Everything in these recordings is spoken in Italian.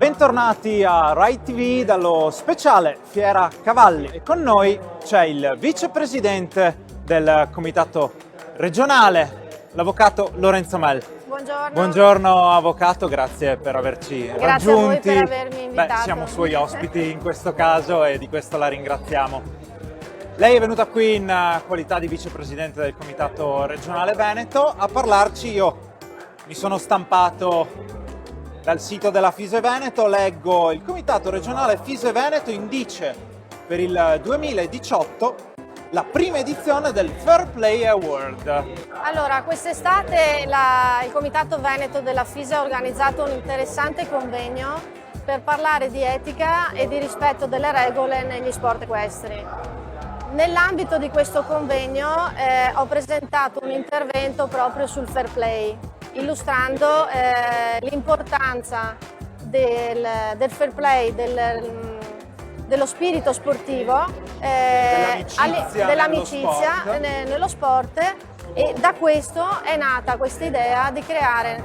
Bentornati a Rai TV dallo speciale Fiera Cavalli e con noi c'è il vicepresidente del comitato regionale, l'avvocato Lorenzo Mel. Buongiorno. Buongiorno avvocato, grazie per averci raggiunti. Grazie a voi per avermi invitato. Siamo suoi ospiti in questo caso e di questo la ringraziamo. Lei è venuta qui in qualità di vicepresidente del comitato regionale Veneto a parlarci. Io mi sono stampato dal sito della FISE Veneto, leggo: il comitato regionale FISE Veneto indice per il 2018 la prima edizione del Fair Play Award. Allora, quest'estate il comitato Veneto della FISE ha organizzato un interessante convegno per parlare di etica e di rispetto delle regole negli sport equestri. Nell'ambito di questo convegno ho presentato un intervento proprio sul fair play, illustrando l'importanza del fair play, dello spirito sportivo, dell'amicizia nello sport, e da questo è nata questa idea di creare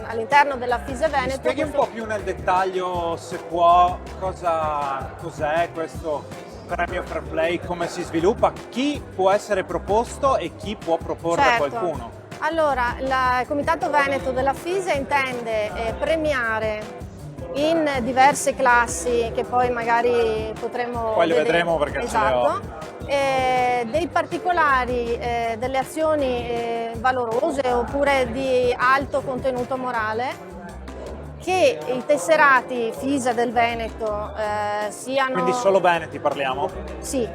all'interno della FISE Veneto. Mi spieghi un po' più nel dettaglio, se può, cos'è questo premio Fair Play, come si sviluppa, chi può essere proposto e chi può proporre a qualcuno? Allora, il Comitato Veneto della FISE intende premiare in diverse classi, che poi magari potremo poi le vedremo perché esatto, dei particolari, delle azioni valorose oppure di alto contenuto morale, che i tesserati FISE del Veneto siano... Quindi solo veneti parliamo? Sì.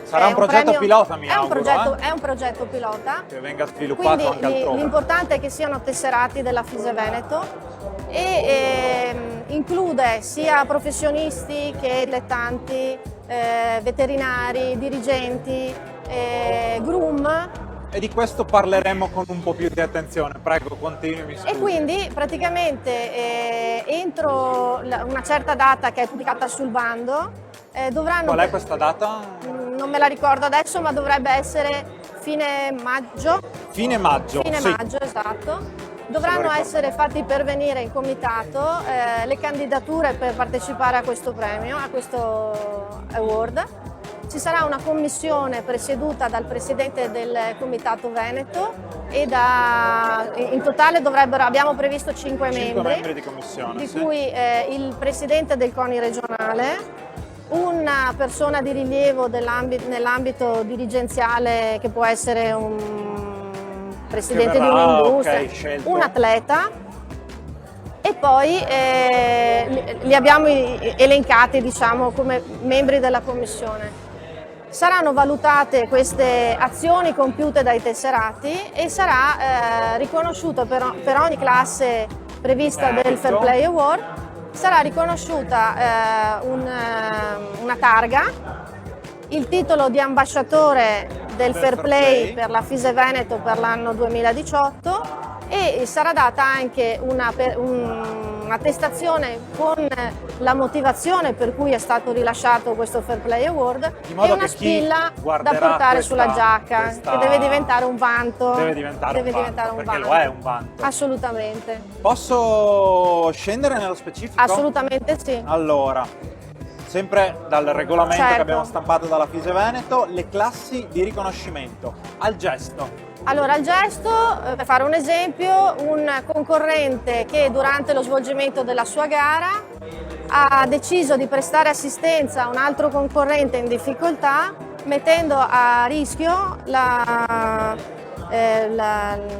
Sarà un progetto pilota, mi auguro, È un progetto pilota. Che venga sviluppato anche altrove. L'importante è che siano tesserati della FISE Veneto e include sia professionisti che dilettanti, veterinari, dirigenti, groom. E di questo parleremo con un po' più di attenzione. Prego, continui, mi scusi. E quindi praticamente entro una certa data che è pubblicata sul bando dovranno... Qual è questa data? Non me la ricordo adesso, ma dovrebbe essere fine maggio. Fine maggio, Fine maggio, esatto. Dovranno essere fatti pervenire in comitato le candidature per partecipare a questo premio, a questo award. Ci sarà una commissione presieduta dal presidente del comitato Veneto e in totale abbiamo previsto 5 membri di commissione, di cui il presidente del CONI regionale, una persona di rilievo nell'ambito dirigenziale che può essere un presidente di un'industria, un atleta, e poi li abbiamo elencati, diciamo, come membri della commissione. Saranno valutate queste azioni compiute dai tesserati e sarà riconosciuto per ogni classe prevista del Fair Play Award, sarà riconosciuta una targa, il titolo di ambasciatore del Fair Play per la FISE Veneto per l'anno 2018, e sarà data anche un'attestazione con la motivazione per cui è stato rilasciato questo Fair Play Award e una spilla da portare sulla giacca, che deve diventare un vanto. Deve diventare un vanto. Lo è un vanto. Assolutamente. Posso scendere nello specifico? Assolutamente sì. Allora, sempre dal regolamento Certo. che abbiamo stampato dalla FISE Veneto, le classi di riconoscimento al gesto. Allora, al gesto, per fare un esempio, un concorrente che durante lo svolgimento della sua gara ha deciso di prestare assistenza a un altro concorrente in difficoltà, mettendo a rischio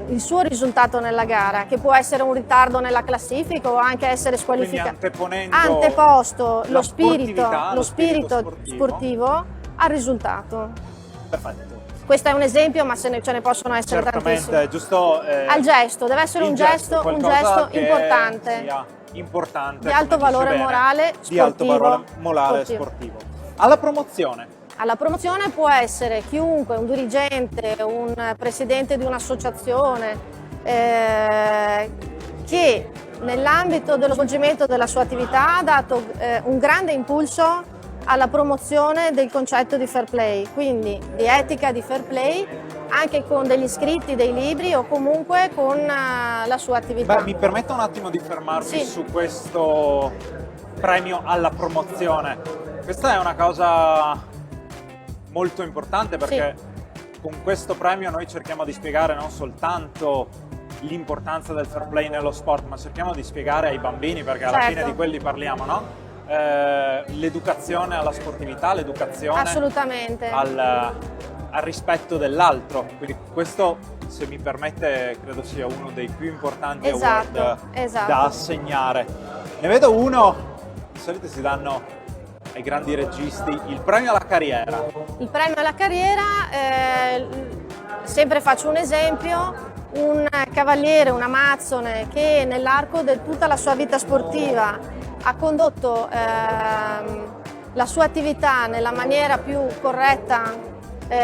il suo risultato nella gara, che può essere un ritardo nella classifica o anche essere squalificato, anteposto lo spirito sportivo al risultato. Perfetto. Questo è un esempio, ma ce ne possono essere tantissimi. Certamente, giusto. Al gesto, deve essere un gesto importante. Importante. Di alto valore morale, sportivo. Di alto valore morale sportivo. Alla promozione. Alla promozione può essere chiunque, un dirigente, un presidente di un'associazione, che nell'ambito dello svolgimento della sua attività ha dato un grande impulso alla promozione del concetto di fair play, quindi di etica di fair play, anche con degli scritti, dei libri o comunque con la sua attività. Beh, mi permetto un attimo di fermarmi Sì. su questo premio alla promozione. Questa è una cosa molto importante perché con questo premio noi cerchiamo di spiegare non soltanto l'importanza del fair play nello sport, ma cerchiamo di spiegare ai bambini, perché alla fine di quelli parliamo, no? L'educazione alla sportività, l'educazione Assolutamente. al rispetto dell'altro. Quindi questo, se mi permette, credo sia uno dei più importanti award da assegnare. Ne vedo uno, di solito si danno ai grandi registi, il premio alla carriera. Il premio alla carriera, sempre faccio un esempio, un cavaliere, un amazzone che nell'arco di tutta la sua vita sportiva ha condotto la sua attività nella maniera più corretta,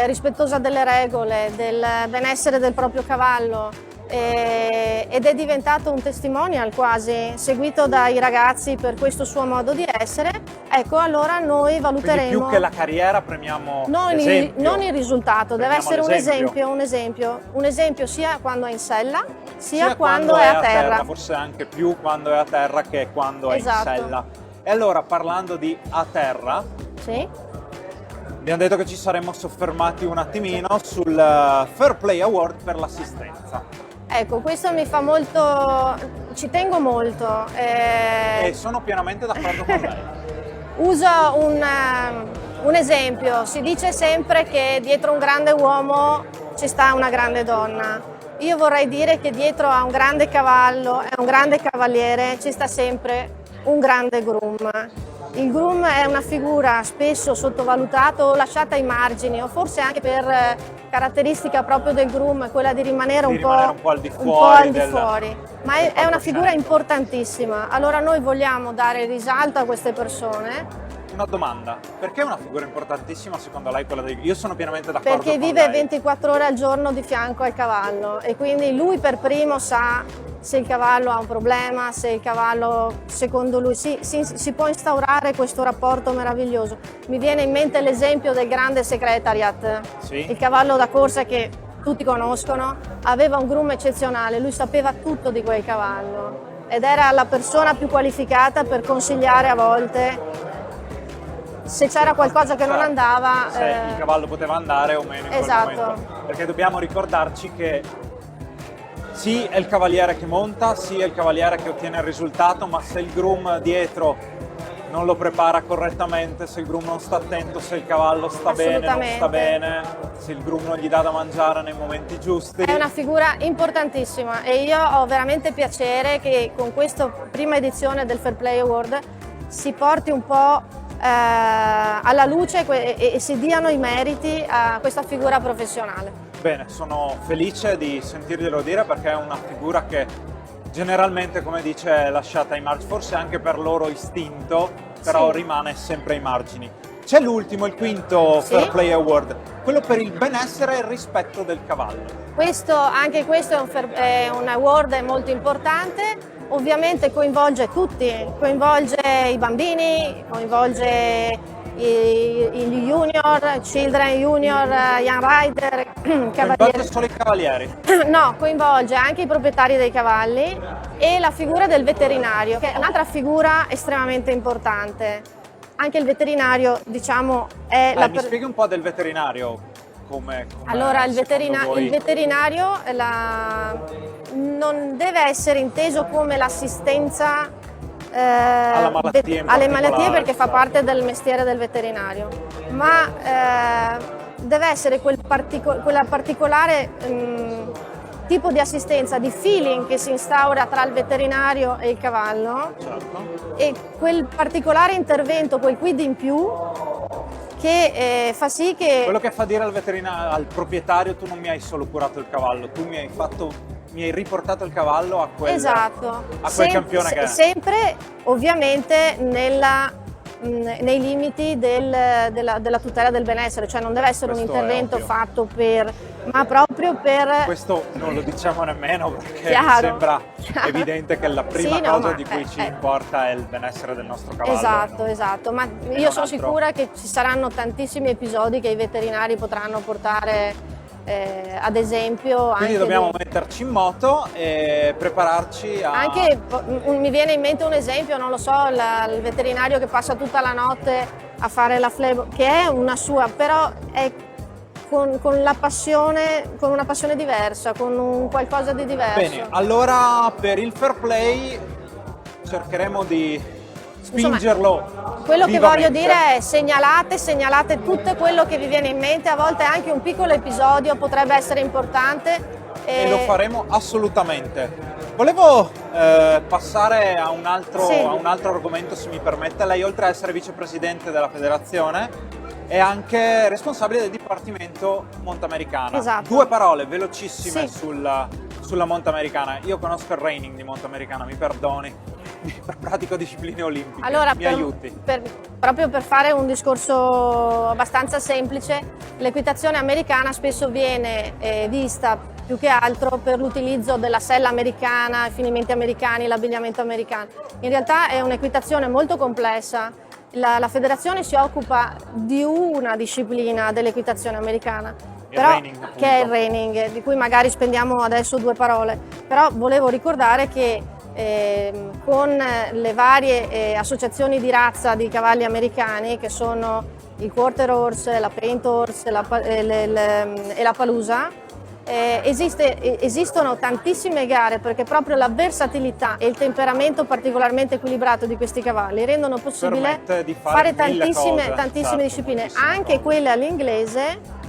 rispettosa delle regole, del benessere del proprio cavallo, ed è diventato un testimonial quasi, seguito dai ragazzi per questo suo modo di essere. Ecco, allora noi valuteremo... Quindi più che la carriera premiamo non il risultato, deve essere un esempio sia quando è in sella, sia quando è a terra. Forse anche più quando è a terra che quando è in sella. E allora, parlando di a terra, sì, abbiamo detto che ci saremmo soffermati un attimino sul Fair Play Award per l'assistenza. Ecco, questo mi fa molto, ci tengo molto. E sono pienamente d'accordo con lei. Uso un esempio, si dice sempre che dietro un grande uomo ci sta una grande donna. Io vorrei dire che dietro a un grande cavallo e a un grande cavaliere ci sta sempre un grande groom. Il groom è una figura spesso sottovalutata o lasciata ai margini, o forse anche per caratteristica proprio del groom, quella di rimanere un po' al di fuori. Ma è una figura importantissima. Allora noi vogliamo dare risalto a queste persone. Una domanda, perché è una figura importantissima secondo lei quella dei... Io sono pienamente d'accordo perché con vive lei. 24 ore al giorno di fianco al cavallo e quindi lui per primo sa se il cavallo ha un problema, se il cavallo, secondo lui, si può instaurare questo rapporto meraviglioso. Mi viene in mente l'esempio del grande Secretariat, il cavallo da corsa che tutti conoscono, aveva un groom eccezionale, lui sapeva tutto di quel cavallo ed era la persona più qualificata per consigliare a volte se c'era qualcosa che non andava. Se il cavallo poteva andare o meno in quel momento. Perché dobbiamo ricordarci che sì, è il cavaliere che monta, sì, è il cavaliere che ottiene il risultato, ma se il groom dietro non lo prepara correttamente, se il groom non sta attento, se il cavallo sta bene, non sta bene, se il groom non gli dà da mangiare nei momenti giusti. È una figura importantissima e io ho veramente piacere che con questa prima edizione del Fair Play Award si porti un po' alla luce e si diano i meriti a questa figura professionale. Bene, sono felice di sentirglielo dire perché è una figura che generalmente, come dice, è lasciata ai margini, forse anche per loro istinto, però rimane sempre ai margini. C'è l'ultimo, il quinto Fair Play Award, quello per il benessere e il rispetto del cavallo. Anche questo è un award molto importante. Ovviamente coinvolge tutti, coinvolge i bambini, coinvolge gli junior, children junior, young rider, cavalieri. Coinvolge solo i cavalieri? No, coinvolge anche i proprietari dei cavalli e la figura del veterinario, che è un'altra figura estremamente importante. Anche il veterinario, diciamo, è Mi spieghi un po' del veterinario? Allora, il veterinario non deve essere inteso come l'assistenza alle malattie perché fa parte del mestiere del veterinario, ma deve essere quella particolare tipo di assistenza, di feeling che si instaura tra il veterinario e il cavallo, e quel particolare intervento, quel quid in più che fa sì che... Quello che fa dire al proprietario: tu non mi hai solo curato il cavallo, tu mi hai riportato il cavallo a quel, campione che è. Sempre ovviamente nei limiti della tutela del benessere, cioè non deve essere un intervento fatto ma proprio per... Questo non lo diciamo nemmeno perché sembra evidente che la prima cosa di cui ci importa è il benessere del nostro cavallo. Esatto, ma io sono sicura che ci saranno tantissimi episodi che i veterinari potranno portare ad esempio. Quindi anche dobbiamo metterci in moto e prepararci a... Anche, mi viene in mente un esempio, non lo so, il veterinario che passa tutta la notte a fare la flebo, che è una sua, però è con la passione, con una passione diversa, con un qualcosa di diverso. Bene, allora per il fair play cercheremo di spingerlo. Quello che vivamente. voglio dire è segnalate tutto quello che vi viene in mente, a volte anche un piccolo episodio potrebbe essere importante. E lo faremo assolutamente. Volevo passare a un altro argomento, se mi permette. Lei, oltre ad essere vicepresidente della federazione, è anche responsabile del Dipartimento Montamericana. Esatto. 2 parole velocissime Sì. sulla Montamericana. Io conosco il reining di Montamericana, mi perdoni, pratico discipline olimpiche, Allora, mi aiuti. proprio per fare un discorso abbastanza semplice, l'equitazione americana spesso viene vista più che altro per l'utilizzo della sella americana, i finimenti americani, l'abbigliamento americano. In realtà è un'equitazione molto complessa. La federazione si occupa di una disciplina dell'equitazione americana, Reining, appunto. che è il reining, di cui magari spendiamo adesso 2 parole. Però volevo ricordare che con le varie associazioni di razza di cavalli americani, che sono il Quarter Horse, la Paint Horse e la Palusa, esistono tantissime gare, perché proprio la versatilità e il temperamento particolarmente equilibrato di questi cavalli rendono possibile Permette di fare tantissime certo, discipline, moltissime anche cose. quelle all'inglese,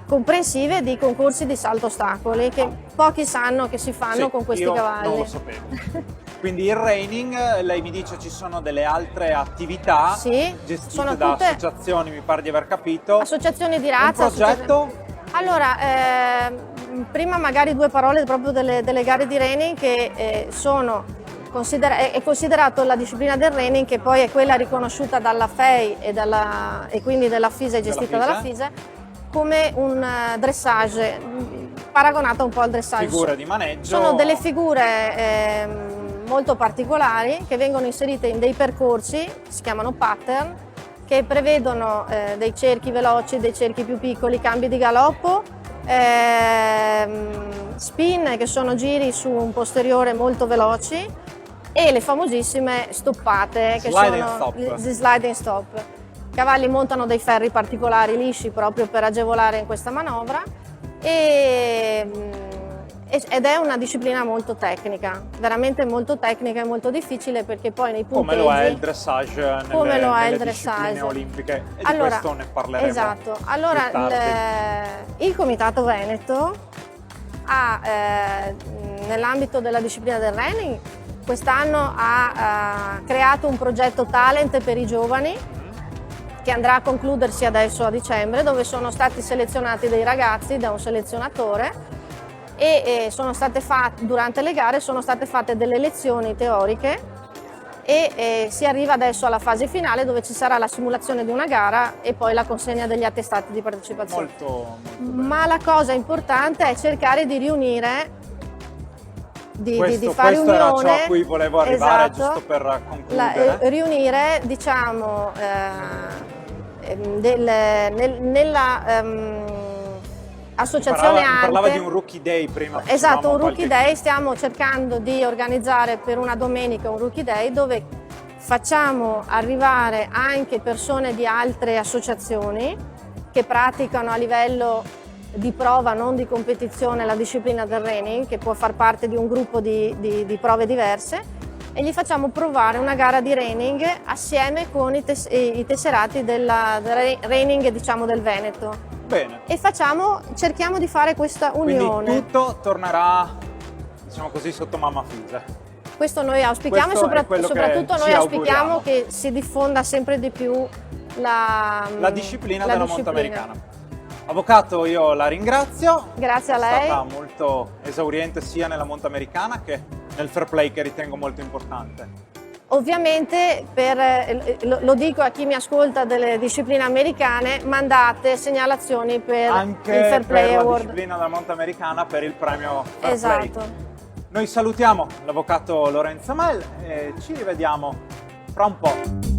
comprensive di concorsi di salto ostacoli, che pochi sanno che si fanno con questi io cavalli. non lo sapevo. Quindi il reining, lei mi dice ci sono delle altre attività Sì, gestite sono da tutte associazioni, mi pare di aver capito. associazioni di Un razza. progetto? Allora, prima magari 2 parole proprio delle gare di reining, che è considerato la disciplina del reining, che poi è quella riconosciuta dalla FEI e quindi dalla FISE, gestita dalla FISE, come un dressage, paragonato un po' al dressage. Figure di maneggio. Sono delle figure molto particolari che vengono inserite in dei percorsi, che si chiamano pattern, che prevedono dei cerchi veloci, dei cerchi più piccoli, cambi di galoppo, spin, che sono giri su un posteriore molto veloci, e le famosissime stoppate, che Sliding sono stop. gli sliding stop. I cavalli montano dei ferri particolari lisci proprio per agevolare in questa manovra, ed è una disciplina molto tecnica, veramente molto tecnica e molto difficile, perché poi nei punteggi... Come lo è il dressage nelle discipline olimpiche, e di questo ne parleremo. Esatto. Allora, più tardi. il Comitato Veneto ha, nell'ambito della disciplina del reining, quest'anno ha creato un progetto talent per i giovani, che andrà a concludersi adesso a dicembre, dove sono stati selezionati dei ragazzi da un selezionatore, e durante le gare sono state fatte delle lezioni teoriche, e si arriva adesso alla fase finale, dove ci sarà la simulazione di una gara e poi la consegna degli attestati di partecipazione. Molto Ma la cosa importante è cercare di riunire, di fare questo era unione. ciò a cui volevo arrivare, Esatto. giusto per concludere. Riunire, diciamo, nella associazione Parlava ANTE. di un Rookie Day prima. Esatto, un facevamo Rookie qualche- Day. Stiamo cercando di organizzare per una domenica un Rookie Day, dove facciamo arrivare anche persone di altre associazioni che praticano a livello di prova, non di competizione, la disciplina del reining, che può far parte di un gruppo di prove diverse, e gli facciamo provare una gara di reining assieme con i tesserati del reining, diciamo, del Veneto. Bene. E cerchiamo di fare questa unione. Quindi tutto tornerà, diciamo così, sotto mamma FISE. Questo noi auspichiamo, Questo è e quello che soprattutto ci noi auspichiamo auguriamo. che si diffonda sempre di più la disciplina la della disciplina. Montamericana. Avvocato, io la ringrazio. Grazie a È lei. stata molto esauriente sia nella Montamericana che nel fair play, che ritengo molto importante. Ovviamente, lo dico a chi mi ascolta delle discipline americane, mandate segnalazioni per Anche il Fair Play per la Award. disciplina della Montamericana, per il premio fair play. Esatto. Noi salutiamo l'avvocato Lorenzo Mel e ci rivediamo fra un po'.